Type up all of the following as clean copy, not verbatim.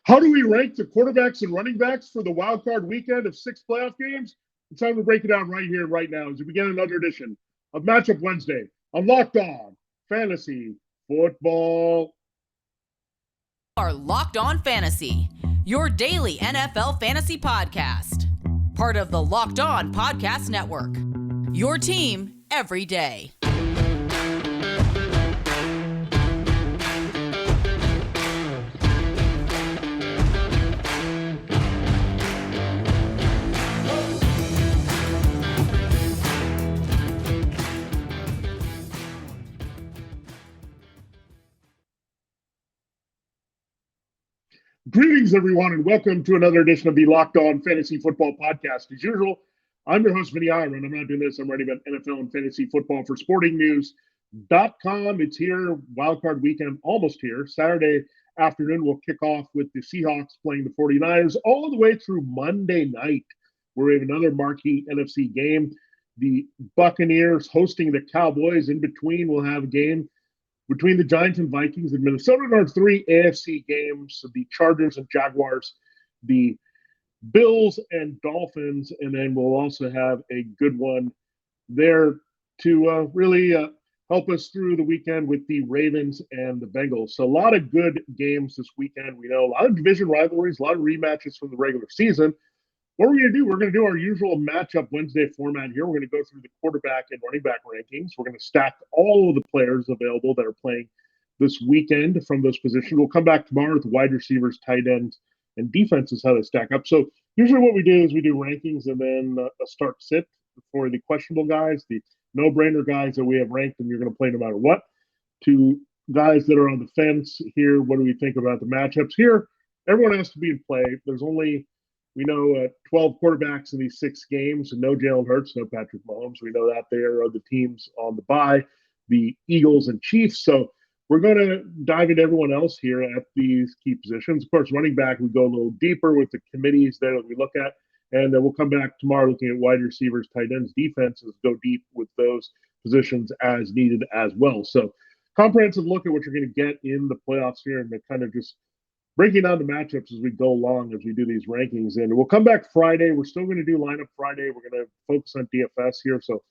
How do we rank the quarterbacks and running backs for the wild card weekend of 6 playoff games? It's time to break it down right here, right now, as we begin another edition of Matchup Wednesday on Locked On Fantasy Football. Are Locked On Fantasy, your daily NFL fantasy podcast. Part of the Locked On Podcast Network. Your team every day. Greetings, everyone, and welcome to another edition of the Locked On Fantasy Football Podcast. As usual, I'm your host, Vinnie Iyer, and I'm not doing this. I'm writing about NFL and fantasy football for sportingnews.com. It's here, wildcard weekend, almost here. Saturday afternoon, we'll kick off with the Seahawks playing the 49ers all the way through Monday night, where we have another marquee NFC game. The Buccaneers hosting the Cowboys. In between, we'll have a game between the Giants and Vikings in Minnesota. And our 3 AFC games, the Chargers and Jaguars, the Bills and Dolphins, and then we'll also have a good one there to really help us through the weekend with the Ravens and the Bengals. So a lot of good games this weekend. We know a lot of division rivalries, a lot of rematches from the regular season. What we're going to do, we're going to do our usual matchup Wednesday format here. We're going to go through the quarterback and running back rankings. We're going to stack all of the players available that are playing this weekend from those positions. We'll come back tomorrow with the wide receivers, tight ends, and defenses, how they stack up. So usually what we do is we do rankings and then a start sit for the questionable guys, the no-brainer guys that we have ranked and you're going to play no matter what. To guys that are on the fence here, what do we think about the matchups? Here, everyone has to be in play. There's only... We know 12 quarterbacks in these 6 games, and no Jalen Hurts, no Patrick Mahomes. We know that there are the teams on the bye, the Eagles and Chiefs. So we're going to dive into everyone else here at these key positions. Of course, running back, we go a little deeper with the committees there that we look at. And then we'll come back tomorrow looking at wide receivers, tight ends, defenses, go deep with those positions as needed as well. So comprehensive look at what you're going to get in the playoffs here and kind of just breaking down the matchups as we go along, as we do these rankings. And we'll come back Friday. We're still going to do lineup Friday. We're going to focus on DFS here. So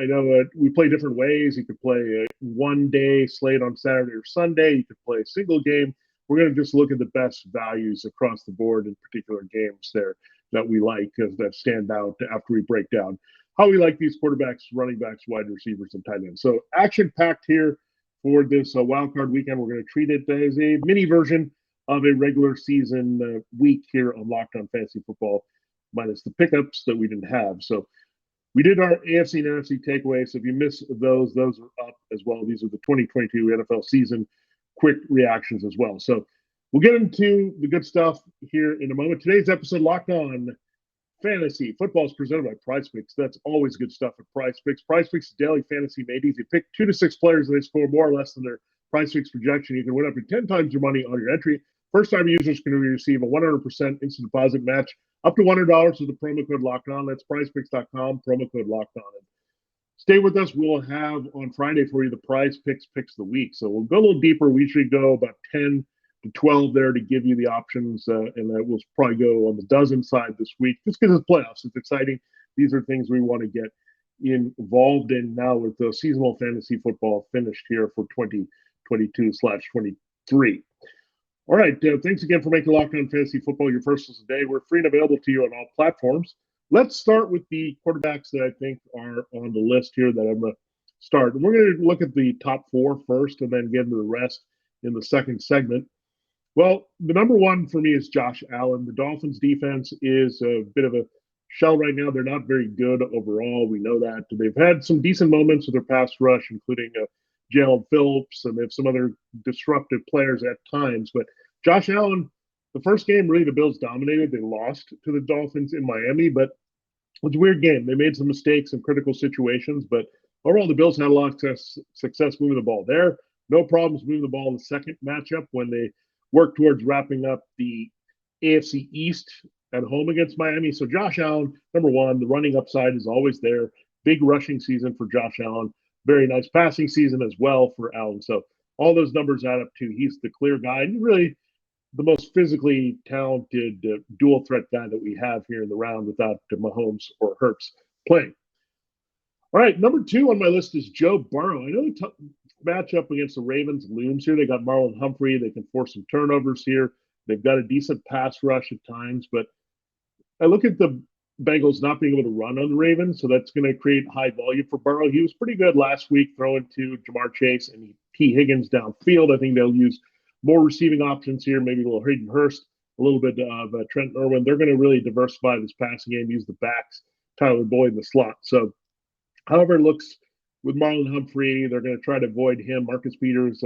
I know we play different ways. You could play a one-day slate on Saturday or Sunday. You could play a single game. We're going to just look at the best values across the board in particular games there that we like, that stand out after we break down how we like these quarterbacks, running backs, wide receivers, and tight ends. So action-packed here for this wildcard weekend. We're going to treat it as a mini version of a regular season week here on Locked On Fantasy Football, minus the pickups that we didn't have. So we did our AFC and NFC takeaways. So if you miss those are up as well. These are the 2022 NFL season quick reactions as well. So we'll get into the good stuff here in a moment. Today's episode, Locked On Fantasy Football, is presented by PrizePicks. That's always good stuff at PrizePicks. PrizePicks daily fantasy made easy. Pick 2 to 6 players and they score more or less than their PrizePicks projection. You can win up to 10 times your money on your entry. First-time users can receive a 100% instant deposit match up to $100 with the promo code Locked On. That's PrizePicks.com, promo code Locked On. And stay with us. We'll have on Friday for you the PrizePicks picks of the week. So we'll go a little deeper. We should go about 10 to 12 there to give you the options, and that will probably go on the dozen side this week. Just because it's playoffs, it's exciting. These are things we want to get involved in now with the seasonal fantasy football finished here for 2022/23. All right, thanks again for making Locked On Fantasy Football your first listen today. We're free and available to you on all platforms. Let's start with the quarterbacks that I think are on the list here that I'm going to start. We're going to look at the top 4 first and then get into the rest in the second segment. Well, the number 1 for me is Josh Allen. The Dolphins defense is a bit of a shell right now. They're not very good overall. We know that. They've had some decent moments with their pass rush, including Jalen Phillips, and they have some other disruptive players at times. But Josh Allen, the first game, really the Bills dominated. They lost to the Dolphins in Miami, but it was a weird game. They made some mistakes in critical situations, but overall the Bills had a lot of success moving the ball there. No problems moving the ball in the second matchup when they worked towards wrapping up the AFC East at home against Miami. So Josh Allen, number 1, the running upside is always there. Big rushing season for Josh Allen. Very nice passing season as well for Allen. So all those numbers add up to he's the clear guy. And really, the most physically talented dual threat guy that we have here in the round without Mahomes or Hurts playing. All right, number 2 on my list is Joe Burrow. I know the matchup against the Ravens looms here. They got Marlon Humphrey. They can force some turnovers here. They've got a decent pass rush at times, but I look at the Bengals not being able to run on the Ravens, so that's going to create high volume for Burrow. He was pretty good last week throwing to Jamar Chase and T. Higgins downfield. I think they'll use more receiving options here, maybe a little Hayden Hurst, a little bit of Trent Irwin. They're going to really diversify this passing game, use the backs, Tyler Boyd in the slot. So however it looks with Marlon Humphrey, they're going to try to avoid him. Marcus Peters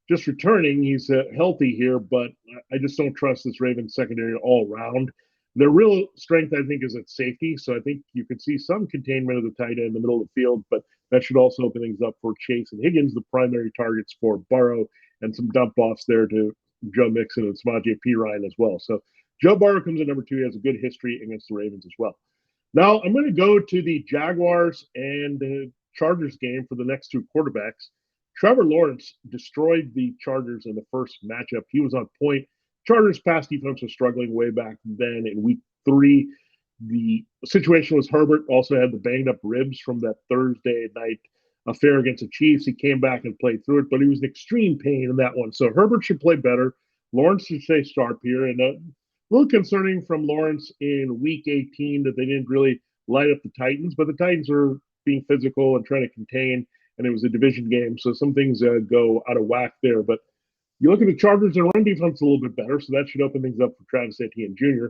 just returning. He's healthy here, but I just don't trust this Ravens secondary all around. Their real strength, I think, is at safety. So I think you can see some containment of the tight end in the middle of the field, but that should also open things up for Chase and Higgins, the primary targets for Burrow, and some dump offs there to Joe Mixon and Samaje Perine as well. So Joe Burrow comes in number 2. He has a good history against the Ravens as well. Now I'm going to go to the Jaguars and the Chargers game for the next 2 quarterbacks. Trevor Lawrence destroyed the Chargers in the first matchup. He was on point. Chargers pass defense was struggling way back then in week 3. The situation was Herbert also had the banged up ribs from that Thursday night affair against the Chiefs. He came back and played through it, but he was in extreme pain in that one. So Herbert should play better. Lawrence should stay sharp here. And a little concerning from Lawrence in week 18 that they didn't really light up the Titans, but the Titans are being physical and trying to contain, and it was a division game. So some things go out of whack there. But you look at the Chargers, their run defense a little bit better, so that should open things up for Travis Etienne Jr.,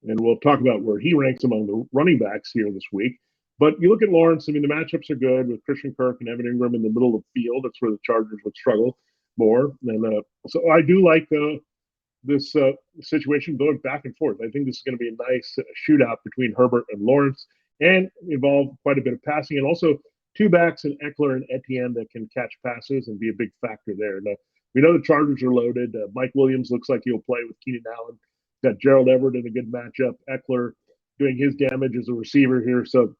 and we'll talk about where he ranks among the running backs here this week. But you look at Lawrence, I mean, the matchups are good with Christian Kirk and Evan Ingram in the middle of the field. That's where the Chargers would struggle more. And so I do like this situation going back and forth. I think this is going to be a nice shootout between Herbert and Lawrence and involve quite a bit of passing, and also 2 backs in Eckler and Etienne that can catch passes and be a big factor there. Now, we know the Chargers are loaded. Mike Williams looks like he'll play with Keenan Allen. Got Gerald Everett in a good matchup. Eckler doing his damage as a receiver here. So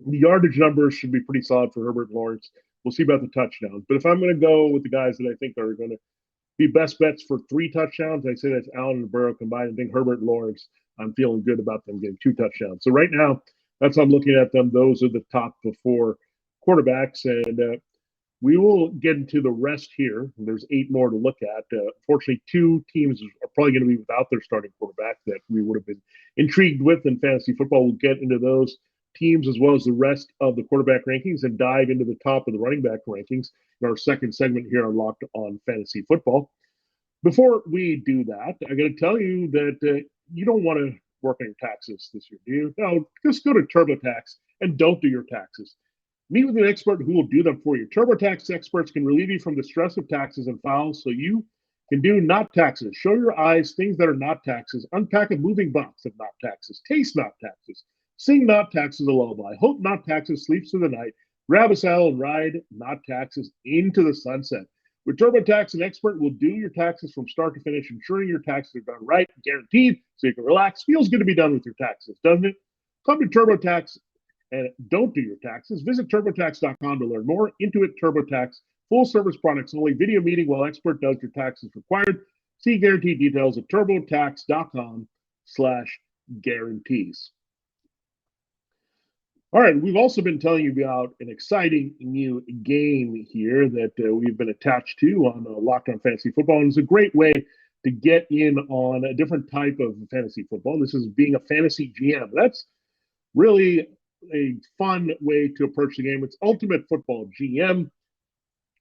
the yardage numbers should be pretty solid for Herbert and Lawrence. We'll see about the touchdowns. But if I'm going to go with the guys that I think are going to be best bets for 3 touchdowns, I say that's Allen and Burrow combined. I think Herbert and Lawrence, I'm feeling good about them getting 2 touchdowns. So right now, that's how I'm looking at them. Those are the top 4 quarterbacks. And we will get into the rest here. There's 8 more to look at. Fortunately, 2 teams are probably going to be without their starting quarterback that we would have been intrigued with in fantasy football. We'll get into those teams as well as the rest of the quarterback rankings and dive into the top of the running back rankings in our second segment here on Locked On Fantasy Football. Before we do that, I got to tell you that you don't want to work on your taxes this year, do you? No, just go to TurboTax and don't do your taxes. Meet with an expert who will do them for you. TurboTax experts can relieve you from the stress of taxes and files so you can do not taxes. Show your eyes things that are not taxes. Unpack a moving box of not taxes. Taste not taxes. Sing not taxes a lullaby. Hope not taxes sleeps through the night. Grab a saddle and ride not taxes into the sunset. With TurboTax, an expert will do your taxes from start to finish, ensuring your taxes are done right, guaranteed, so you can relax. Feels good to be done with your taxes, doesn't it? Come to TurboTax and don't do your taxes. Visit TurboTax.com to learn more. Intuit TurboTax, full service products only. Video meeting while expert does your taxes required. See guarantee details at TurboTax.com/guarantees. All right, we've also been telling you about an exciting new game here that we've been attached to on Locked On Fantasy Football, and it's a great way to get in on a different type of fantasy football. This is being a fantasy GM. That's really a fun way to approach the game. It's Ultimate Football GM.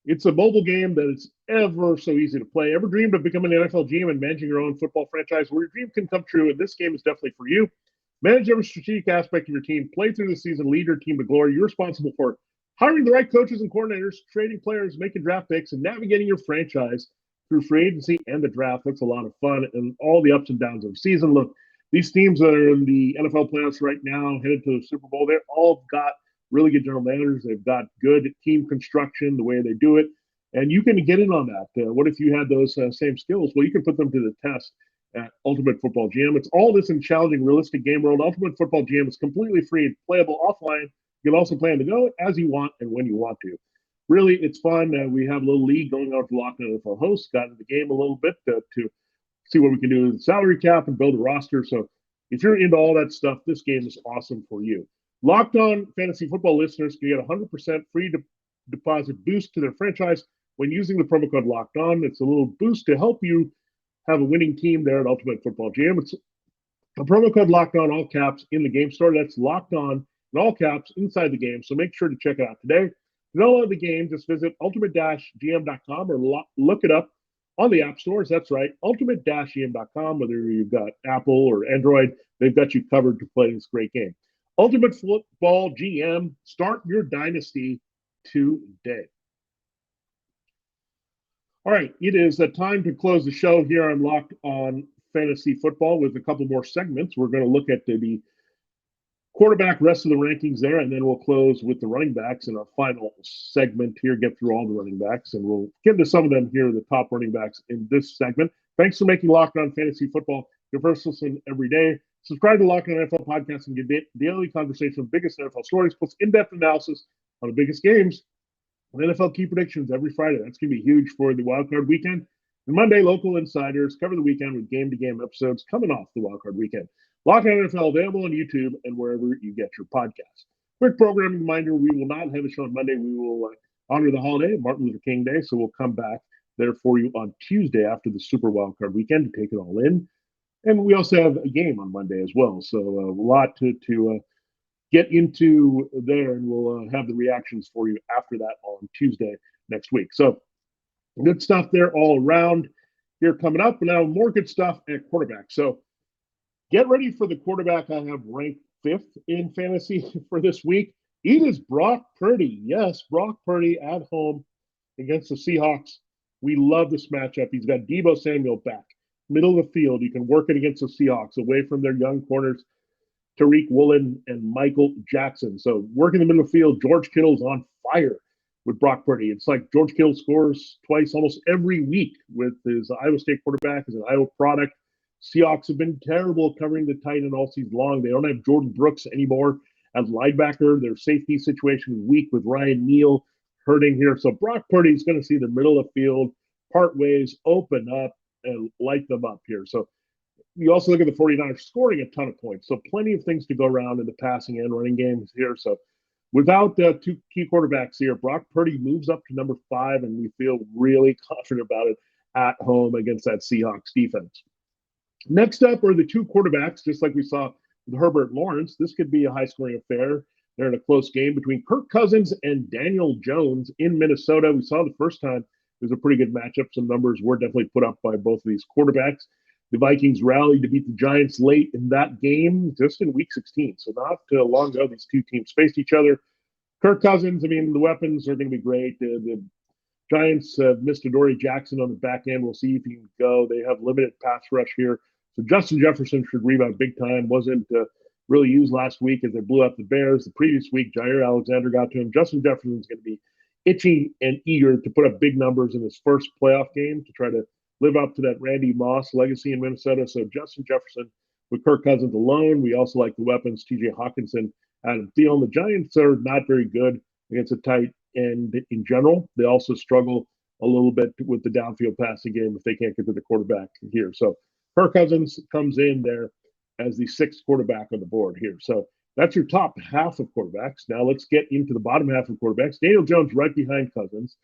It's a mobile game that is ever so easy to play. Ever dreamed of becoming an NFL GM and managing your own football franchise? Well, your dream can come true, and this game is definitely for you. Manage every strategic aspect of your team. Play through the season. Lead your team to glory. You're responsible for hiring the right coaches and coordinators, trading players, making draft picks, and navigating your franchise through free agency and the draft. That's a lot of fun, and all the ups and downs of the season. Look, these teams that are in the NFL playoffs right now, headed to the Super Bowl, they've all got really good general managers. They've got good team construction, the way they do it, and you can get in on that. What if you had those same skills? Well, you can put them to the test at Ultimate Football GM. It's all this in challenging, realistic game world. Ultimate Football GM is completely free and playable offline. You can also play on the go as you want and when you want to. Really, it's fun. We have a little league going on with Locked On NFL hosts. Got into the game a little bit to see what we can do with the salary cap and build a roster. So if you're into all that stuff, this game is awesome for you. Locked On Fantasy Football listeners can get 100% free deposit boost to their franchise when using the promo code Locked On. It's a little boost to help you have a winning team there at Ultimate Football GM. It's a promo code Locked On, all caps, in the game store. That's Locked On in all caps inside the game. So make sure to check it out today. To download the game, just visit ultimate-gm.com or look it up on the app stores. That's right, ultimate-gm.com. Whether you've got Apple or Android, they've got you covered to play this great game. Ultimate Football GM, start your dynasty today. All right, it is time to close the show here on Locked On Fantasy Football with a couple more segments. We're going to look at the quarterback, rest of the rankings there, and then we'll close with the running backs in our final segment here, get through all the running backs, and we'll get into some of them here, the top running backs in this segment. Thanks for making Locked On Fantasy Football your first listen every day. Subscribe to Locked On NFL Podcast and get daily conversation with the biggest NFL stories, plus in-depth analysis on the biggest games and NFL key predictions every Friday. That's going to be huge for the wildcard weekend. And Monday, local insiders cover the weekend with game-to-game episodes coming off the wildcard weekend. Locked On NFL available on YouTube and wherever you get your podcasts. Quick programming reminder, we will not have a show on Monday. We will honor the holiday, Martin Luther King Day, so we'll come back there for you on Tuesday after the Super Wildcard weekend to take it all in. And we also have a game on Monday as well, so a lot to get into there, and we'll have the reactions for you after that on Tuesday next week. So good stuff there all around here coming up. Now more good stuff at quarterback. So get ready for the quarterback I have ranked 5th in fantasy for this week. It is Brock Purdy. Yes, Brock Purdy at home against the Seahawks. We love this matchup. He's got Deebo Samuel back. Middle of the field. You can work it against the Seahawks away from their young corners, Tariq Woolen and Michael Jackson. So working the middle of the field, George Kittle's on fire with Brock Purdy. It's like George Kittle scores twice almost every week with his Iowa State quarterback as an Iowa product. Seahawks have been terrible covering the tight end all season long. They don't have Jordan Brooks anymore as linebacker. Their safety situation is weak with Ryan Neal hurting here. So Brock Purdy is going to see the middle of the field part ways, open up, and light them up here. So you also look at the 49ers scoring a ton of points. So plenty of things to go around in the passing and running games here. So without two key quarterbacks here, Brock Purdy moves up to number 5, and we feel really confident about it at home against that Seahawks defense. Next up are the two quarterbacks, just like we saw with Herbert and Lawrence. This could be a high-scoring affair. They're in a close game between Kirk Cousins and Daniel Jones in Minnesota. We saw the first time it was a pretty good matchup. Some numbers were definitely put up by both of these quarterbacks. The Vikings rallied to beat the Giants late in that game, just in Week 16. So not long ago, these two teams faced each other. Kirk Cousins, I mean, the weapons are going to be great. The Giants missed Adoree Jackson on the back end. We'll see if he can go. They have limited pass rush here. So Justin Jefferson should rebound big time. Wasn't really used last week as they blew up the Bears. The previous week, Jair Alexander got to him. Justin Jefferson's going to be itchy and eager to put up big numbers in his first playoff game to try to live up to that Randy Moss legacy in Minnesota. So Justin Jefferson with Kirk Cousins alone. We also like the weapons, TJ Hawkinson, Adam Thielen. The Giants are not very good against a tight end in general. They also struggle a little bit with the downfield passing game if they can't get to the quarterback here. So Kirk Cousins comes in there as the 6th quarterback on the board here. So that's your top half of quarterbacks. Now let's get into the bottom half of quarterbacks. Daniel Jones right behind Cousins.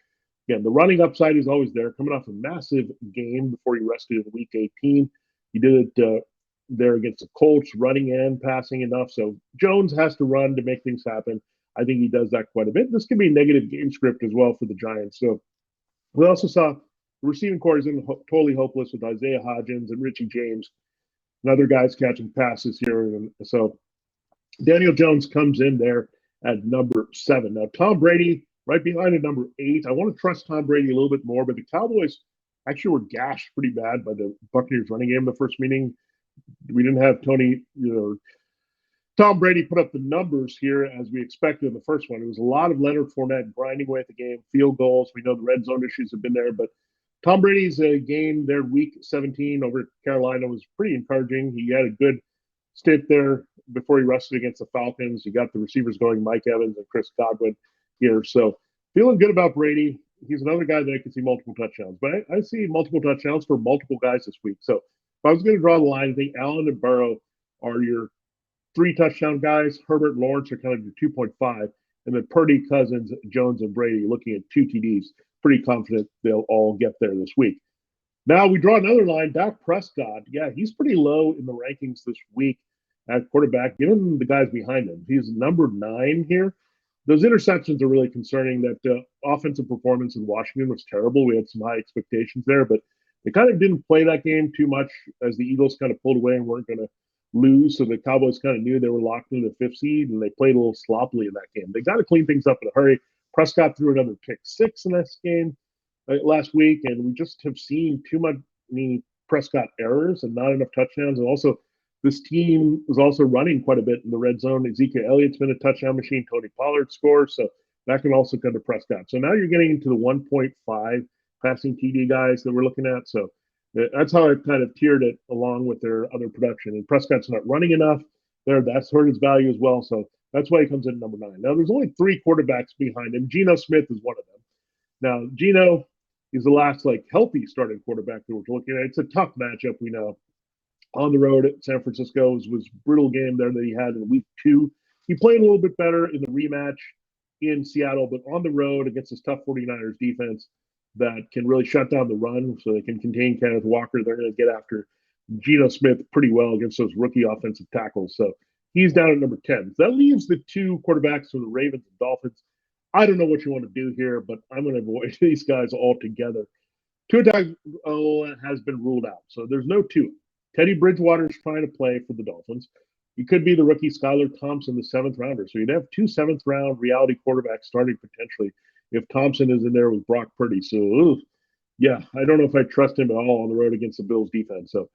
Again, the running upside is always there. Coming off a massive game before he rested in Week 18. He did it there against the Colts, running and passing enough. So Jones has to run to make things happen. I think he does that quite a bit. This could be a negative game script as well for the Giants. So we also saw the receiving core is totally hopeless with Isaiah Hodgins and Richie James and other guys catching passes here. And so Daniel Jones comes in there at number 7. Now, Tom Brady right behind at number 8. I want to trust Tom Brady a little bit more, but the Cowboys actually were gashed pretty bad by the Buccaneers running game the first meeting. We didn't have Tom Brady put up the numbers here as we expected in the first one. It was a lot of Leonard Fournette grinding away at the game, field goals. We know the red zone issues have been there, but Tom Brady's game there Week 17 over Carolina was pretty encouraging. He had a good stint there before he rested against the Falcons. He got the receivers going, Mike Evans and Chris Godwin here. So feeling good about Brady. He's another guy that I can see multiple touchdowns. But I see multiple touchdowns for multiple guys this week. So I was going to draw the line, I think Allen and Burrow are your 3 touchdown guys. Herbert and Lawrence are kind of your 2.5. And then Purdy, Cousins, Jones, and Brady looking at 2 TDs. Pretty confident they'll all get there this week. Now we draw another line. Dak Prescott. Yeah, he's pretty low in the rankings this week at quarterback, given the guys behind him. He's number 9 here. Those interceptions are really concerning. That offensive performance in Washington was terrible. We had some high expectations there, but they kind of didn't play that game too much as the Eagles kind of pulled away and weren't going to lose. So the Cowboys kind of knew they were locked into the 5th seed, and they played a little sloppily in that game. They got to clean things up in a hurry. Prescott threw another pick 6 in this game last week, and we just have seen too many Prescott errors and not enough touchdowns. And also, this team is also running quite a bit in the red zone. Ezekiel Elliott's been a touchdown machine. Tony Pollard scores, so that can also come to Prescott. So now you're getting into the 1.5 passing TD guys that we're looking at. So that's how I kind of tiered it along with their other production. And Prescott's not running enough there. That's hurt his value as well. So that's why he comes in at number 9. Now, there's only 3 quarterbacks behind him. Geno Smith is one of them. Now, Geno is the last healthy starting quarterback that we're looking at. It's a tough matchup, we know. On the road at San Francisco was a brutal game there that he had in week 2. He played a little bit better in the rematch in Seattle, but on the road against this tough 49ers defense that can really shut down the run so they can contain Kenneth Walker, they're going to get after Geno Smith pretty well against those rookie offensive tackles. So he's down at number 10. So that leaves the 2 quarterbacks from the Ravens and Dolphins. I don't know what you want to do here, but I'm going to avoid these guys altogether. Tua has been ruled out, so there's no Tua. Teddy Bridgewater is trying to play for the Dolphins. He could be the rookie Skylar Thompson, the 7th rounder. So you'd have 2 7th-round reality quarterbacks starting potentially if Thompson is in there with Brock Purdy. So, yeah, I don't know if I trust him at all on the road against the Bills defense. So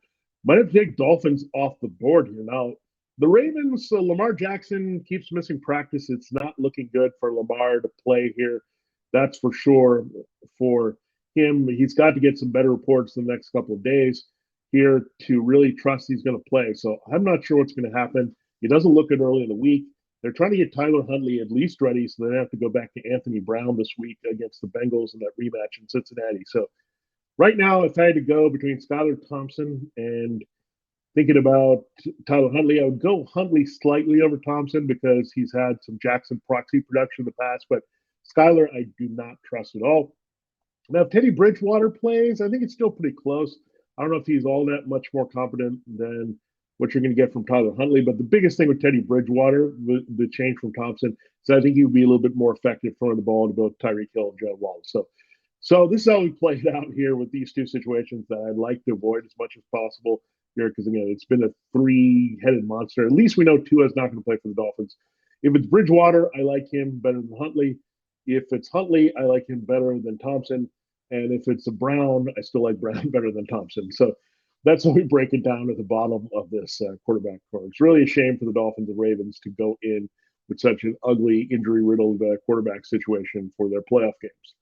might have to take Dolphins off the board here. Now, the Ravens, Lamar Jackson keeps missing practice. It's not looking good for Lamar to play here. That's for sure for him. He's got to get some better reports in the next couple of days here to really trust he's going to play. So I'm not sure what's going to happen. He doesn't look good early in the week. They're trying to get Tyler Huntley at least ready so they don't have to go back to Anthony Brown this week against the Bengals in that rematch in Cincinnati. So right now, if I had to go between Skylar Thompson and thinking about Tyler Huntley, I would go Huntley slightly over Thompson because he's had some Jackson proxy production in the past, but Skylar I do not trust at all. Now, if Teddy Bridgewater plays, I think it's still pretty close. I don't know if he's all that much more competent than what you're going to get from Tyler Huntley, but the biggest thing with Teddy Bridgewater, the change from Thompson, is I think he would be a little bit more effective throwing the ball to both Tyreek Hill and Joe Wallace. So this is how we played out here with these 2 situations that I'd like to avoid as much as possible here because, again, it's been a 3-headed monster. At least we know Tua's not going to play for the Dolphins. If it's Bridgewater, I like him better than Huntley. If it's Huntley, I like him better than Thompson. And if it's a Brown, I still like Brown better than Thompson. So that's how we break it down at the bottom of this quarterback core. It's really a shame for the Dolphins and Ravens to go in with such an ugly, injury-riddled quarterback situation for their playoff games.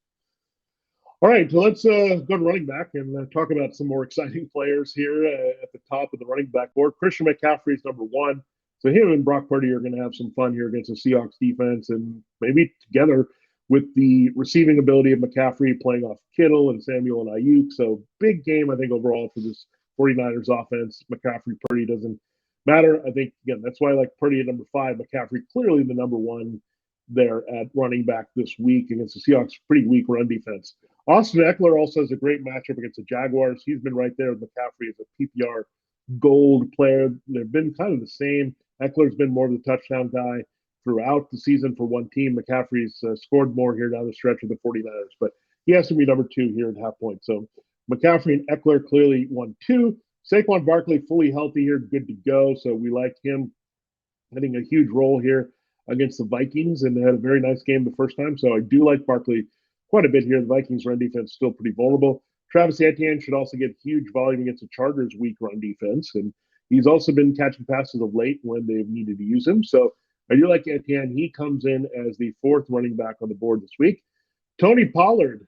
All right, so let's go to running back and talk about some more exciting players here at the top of the running back board. Christian McCaffrey is number 1. So him and Brock Purdy are going to have some fun here against the Seahawks defense and maybe together with the receiving ability of McCaffrey playing off Kittle and Samuel and Ayuk. So big game, I think, overall for this 49ers offense. McCaffrey, Purdy doesn't matter. I think, again, that's why I like Purdy at number 5. McCaffrey clearly the number 1 there at running back this week against the Seahawks. Pretty weak run defense. Austin Eckler also has a great matchup against the Jaguars. He's been right there with McCaffrey as a PPR gold player. They've been kind of the same. Eckler's been more of the touchdown guy throughout the season for one team. McCaffrey's scored more here down the stretch of the 49ers, but he has to be number 2 here at half point. So McCaffrey and Eckler clearly 1-2. Saquon Barkley fully healthy here, good to go. So we like him having a huge role here against the Vikings, and they had a very nice game the first time. So I do like Barkley quite a bit here. The Vikings run defense is still pretty vulnerable. Travis Etienne should also get huge volume against the Chargers' weak run defense, and he's also been catching passes of late when they've needed to use him. So I do like Etienne. He comes in as the 4th running back on the board this week. Tony Pollard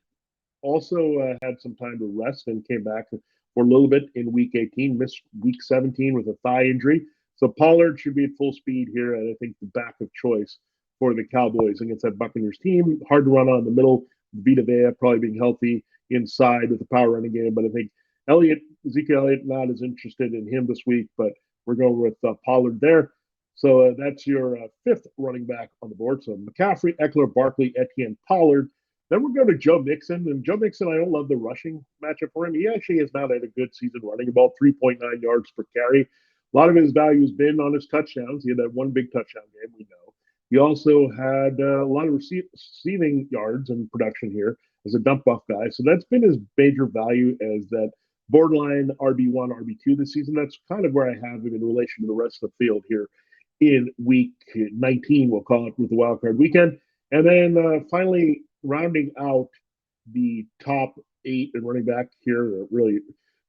also had some time to rest and came back for a little bit in week 18, missed week 17 with a thigh injury. So Pollard should be at full speed here, and I think the back of choice for the Cowboys against that Buccaneers team. Hard to run on the middle. Vita Vea probably being healthy inside with the power running game, but I think Ezekiel Elliott, not as interested in him this week, but we're going with Pollard there. So that's your fifth running back on the board. So McCaffrey, Eckler, Barkley, Etienne, Pollard. Then we're going to Joe Mixon. And Joe Mixon, I don't love the rushing matchup for him. He actually has not had a good season running, about 3.9 yards per carry. A lot of his value has been on his touchdowns. He had that one big touchdown game, we know. He also had a lot of receiving yards and production here as a dump off guy. So that's been his major value as that borderline RB1, RB2 this season. That's kind of where I have him in relation to the rest of the field here in week 19, we'll call it, with the wild card weekend. And then finally rounding out the top 8 and running back here, or really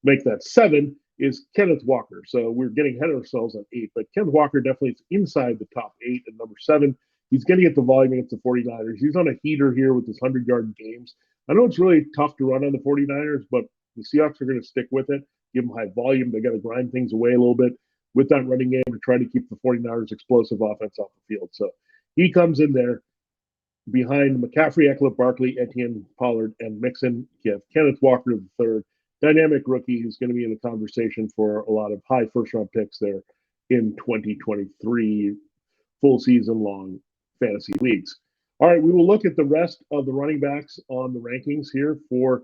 make that 7, is Kenneth Walker. So we're getting ahead of ourselves on 8, but Kenneth Walker definitely is inside the top 8 at number 7. He's going to get the volume against the 49ers. He's on a heater here with his 100-yard games. I know it's really tough to run on the 49ers, but the Seahawks are going to stick with it, give them high volume. They got to grind things away a little bit with that running game to try to keep the 49ers explosive offense off the field. So he comes in there behind McCaffrey, Eckler, Barkley, Etienne, Pollard, and Mixon. You have Kenneth Walker the third, dynamic rookie who's going to be in the conversation for a lot of high first-round picks there in 2023 full season long fantasy leagues. All right, we will look at the rest of the running backs on the rankings here for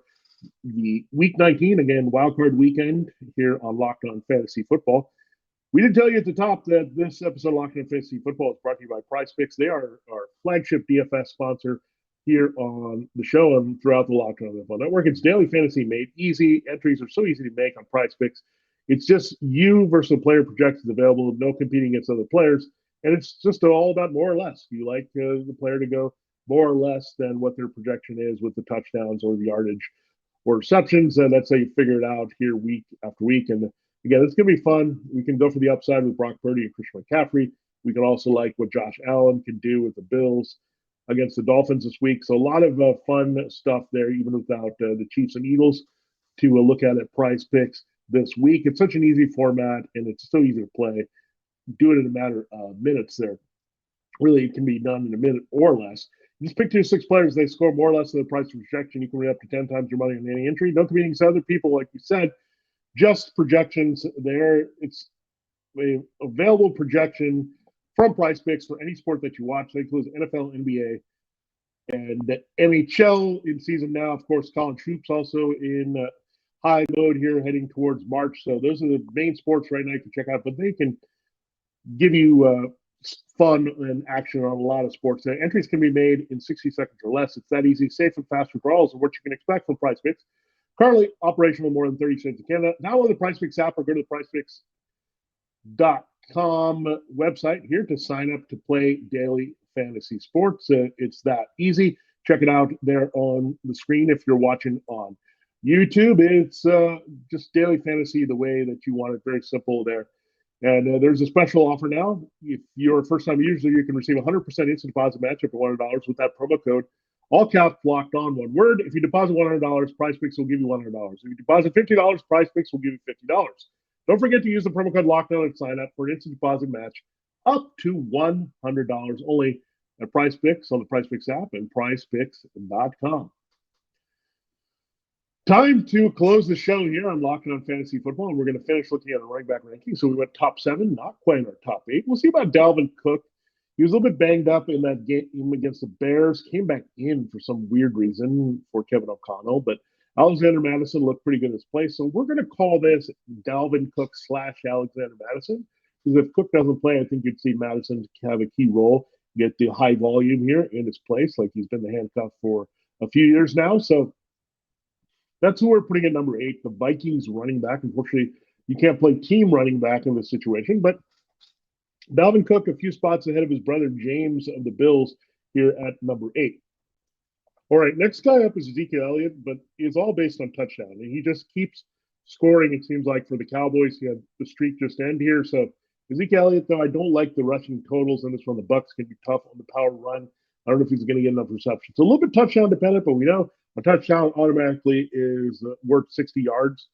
the week 19, again, wildcard weekend here on Locked On Fantasy Football. We did tell you at the top that this episode of Locked On Fantasy Football is brought to you by PrizePicks. They are our flagship DFS sponsor here on the show and throughout the Locked On NFL Network. It's daily fantasy made easy. Entries are so easy to make on PrizePicks. It's just you versus the player projections available, no competing against other players. And it's just all about more or less. You like the player to go more or less than what their projection is with the touchdowns or the yardage or receptions. And that's how you figure it out here week after week. And again, it's going to be fun. We can go for the upside with Brock Purdy and Christian McCaffrey. We can also like what Josh Allen can do with the Bills against the Dolphins this week. So a lot of fun stuff there, even without the Chiefs and Eagles, to look at PrizePicks this week. It's such an easy format, and it's so easy to play. Do it in a matter of minutes there. Really, it can be done in a minute or less. You just pick 2 to 6 players. They score more or less than the price of projection. You can win up to 10 times your money on any entry. No competing against other people, like you said. Just projections there. It's a available projection from PrizePicks for any sport that you watch. That includes NFL, NBA, and NHL in season now. Of course, college hoops also in high mode here heading towards March. So those are the main sports right now you can check out. But they can give you fun and action on a lot of sports. The entries can be made in 60 seconds or less. It's that easy, safe, and fast withdrawals of what you can expect from PrizePicks. Currently operational in more than 30 states in Canada. Now on the PrizePicks app, or go to the PrizePicks.com website here to sign up to play daily fantasy sports. It's that easy. Check it out there on the screen if you're watching on YouTube. It's just daily fantasy the way that you want it. Very simple there. And there's a special offer now. If you're a first-time user, you can receive a 100% instant deposit match up to $100 with that promo code. All caps locked on, one word. If you deposit $100, PrizePicks will give you $100. If you deposit $50, PrizePicks will give you $50. Don't forget to use the promo code LOCKEDON and sign up for an instant deposit match up to $100 only at PrizePicks on the PrizePicks app and PrizePicks.com. Time to close the show here on Locked On Fantasy Football, and we're going to finish looking at the running back rankings. So we went top 7, not quite in our top 8. We'll see about Dalvin Cook. He was a little bit banged up in that game against the Bears, came back in for some weird reason for Kevin O'Connell, but Alexander Madison looked pretty good in his place. So we're going to call this Dalvin Cook / Alexander Madison, because if Cook doesn't play, I think you'd see Madison have a key role, get the high volume here in his place, like he's been the handcuff for a few years now. So that's who we're putting at number 8, the Vikings running back. Unfortunately, you can't play team running back in this situation, but Dalvin Cook a few spots ahead of his brother James of the Bills here at number 8. All right, next guy up is Ezekiel Elliott, but it's all based on touchdown. And he just keeps scoring, it seems like, for the Cowboys. He had the streak just end here. So Ezekiel Elliott, though, I don't like the rushing totals in this one. The Bucs can be tough on the power run. I don't know if he's going to get enough receptions. It's a little bit touchdown dependent, but we know a touchdown automatically is worth 60 yards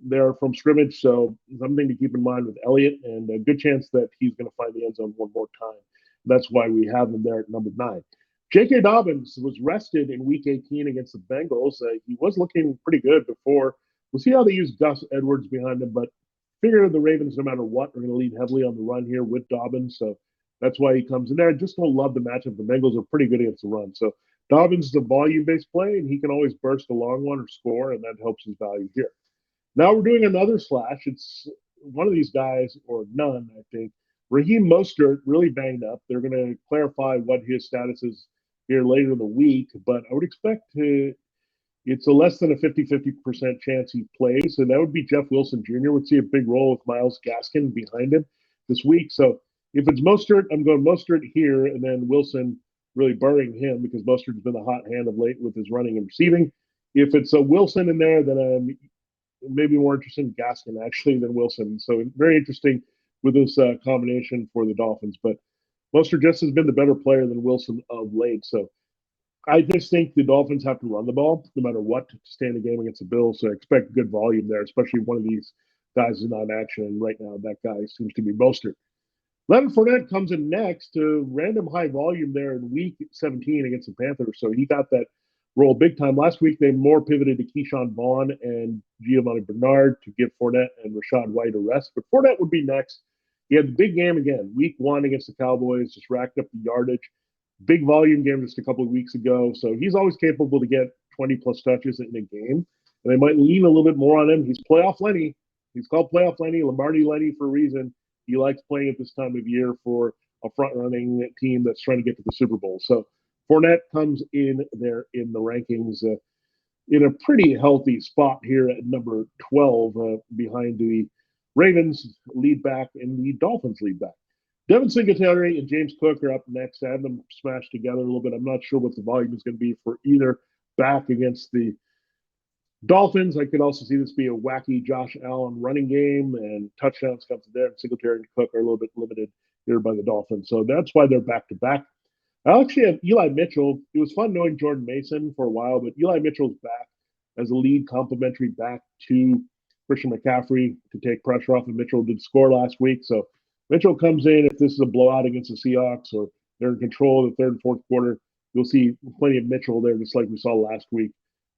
there from scrimmage. So something to keep in mind with Elliott, and a good chance that he's going to find the end zone one more time. That's why we have him there at number 9. J.K. Dobbins was rested in Week 18 against the Bengals. He was looking pretty good before We'll see how they use Gus Edwards behind him, but figure the Ravens, no matter what, are going to lean heavily on the run here with Dobbins. So that's why he comes in there. I just don't love the matchup. The Bengals are pretty good against the run. So Dobbins is a volume-based play, and he can always burst a long one or score, and that helps his value here. Now we're doing another slash. It's one of these guys, or none, I think. Raheem Mostert really banged up. They're going to clarify what his status is here later in the week, but I would expect it's a less than a 50% chance he plays. And that would be Jeff Wilson Jr. would see a big role with Myles Gaskin behind him this week. So if it's Mostert, I'm going Mostert here, and then Wilson really burying him because Mostert's been the hot hand of late with his running and receiving. If it's a Wilson in there, then I'm maybe more interested in Gaskin actually than Wilson. So very interesting with this combination for the Dolphins. But Mostert just has been the better player than Wilson of late. So I just think the Dolphins have to run the ball no matter what to stay in the game against the Bills. So I expect good volume there, especially if one of these guys is not in action. And right now, that guy seems to be Mostert. Leonard Fournette comes in next to random high volume there in week 17 against the Panthers. So he got that role big time. Last week, they more pivoted to Keyshawn Vaughn and Giovanni Bernard to give Fournette and Rachaad White a rest. But Fournette would be next. He had the big game again, week 1 against the Cowboys, just racked up the yardage. Big volume game just a couple of weeks ago. So he's always capable to get 20-plus touches in a game. And they might lean a little bit more on him. He's playoff Lenny. He's called playoff Lenny, Lombardi Lenny for a reason. He likes playing at this time of year for a front-running team that's trying to get to the Super Bowl. So Fournette comes in there in the rankings in a pretty healthy spot here at number 12 behind the Ravens lead back and the Dolphins lead back. Devin Singletary and James Cook are up next. I have them smashed together a little bit. I'm not sure what the volume is going to be for either back against the Dolphins. I could also see this be a wacky Josh Allen running game, and touchdowns come from there. And Singletary and Cook are a little bit limited here by the Dolphins. So that's why they're back-to-back. I actually have Eli Mitchell. It was fun knowing Jordan Mason for a while, but Eli Mitchell's back as a lead complimentary back to Christian McCaffrey to take pressure off, and Mitchell did score last week. So Mitchell comes in if this is a blowout against the Seahawks or they're in control of the third and fourth quarter. You'll see plenty of Mitchell there, just like we saw last week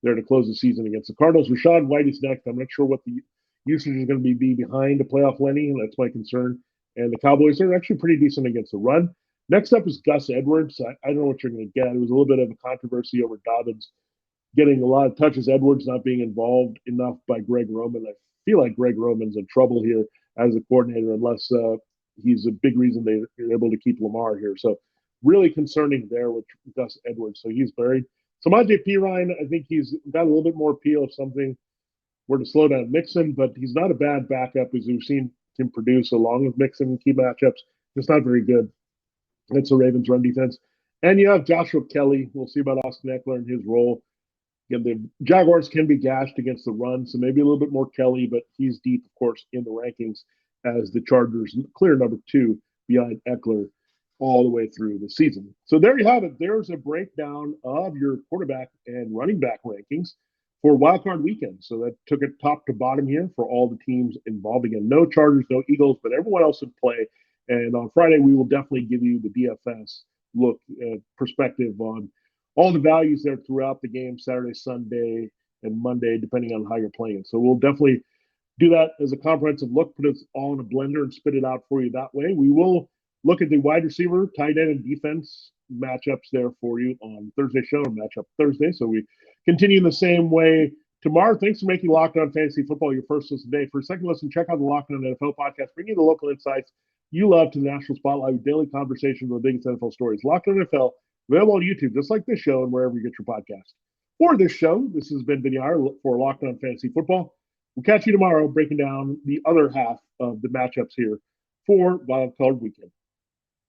there to close the season against the Cardinals. Rachaad White is next. I'm not sure what the usage is going to be behind the playoff Lenny, and that's my concern. And the Cowboys are actually pretty decent against the run. Next up is Gus Edwards. I don't know what you're going to get. It was a little bit of a controversy over Dobbins getting a lot of touches, Edwards not being involved enough by Greg Roman. I feel like Greg Roman's in trouble here as a coordinator unless he's a big reason they're able to keep Lamar here. So really concerning there with Gus Edwards. So he's buried. Samaje Perine, I think he's got a little bit more appeal if something were to slow down Mixon, but he's not a bad backup as we've seen him produce along with Mixon in key matchups. Just not very good. It's the Ravens run defense. And you have Joshua Kelly. We'll see about Austin Eckler and his role. Again, the Jaguars can be gashed against the run, so maybe a little bit more Kelly, but he's deep, of course, in the rankings as the Chargers clear number 2 behind Eckler all the way through the season. So there you have it. There's a breakdown of your quarterback and running back rankings for wildcard weekend. So that took it top to bottom here for all the teams involved. Again, no Chargers, no Eagles, but everyone else in play. And on Friday, we will definitely give you the DFS look perspective on all the values there throughout the game, Saturday, Sunday, and Monday, depending on how you're playing. So we'll definitely do that as a comprehensive look, put it all in a blender and spit it out for you that way. We will look at the wide receiver, tight end, and defense matchups there for you on Thursday show, matchup Thursday. So we continue in the same way tomorrow. Thanks for making Locked On Fantasy Football your first listen today. For a second listen, check out the Locked On NFL podcast, bringing you the local insights you love to the national spotlight with daily conversations on the biggest NFL stories. Locked On NFL, available on YouTube, just like this show and wherever you get your podcast. For this show, this has been Vinnie Iyer for Locked On Fantasy Football. We'll catch you tomorrow breaking down the other half of the matchups here for Wild Card Weekend.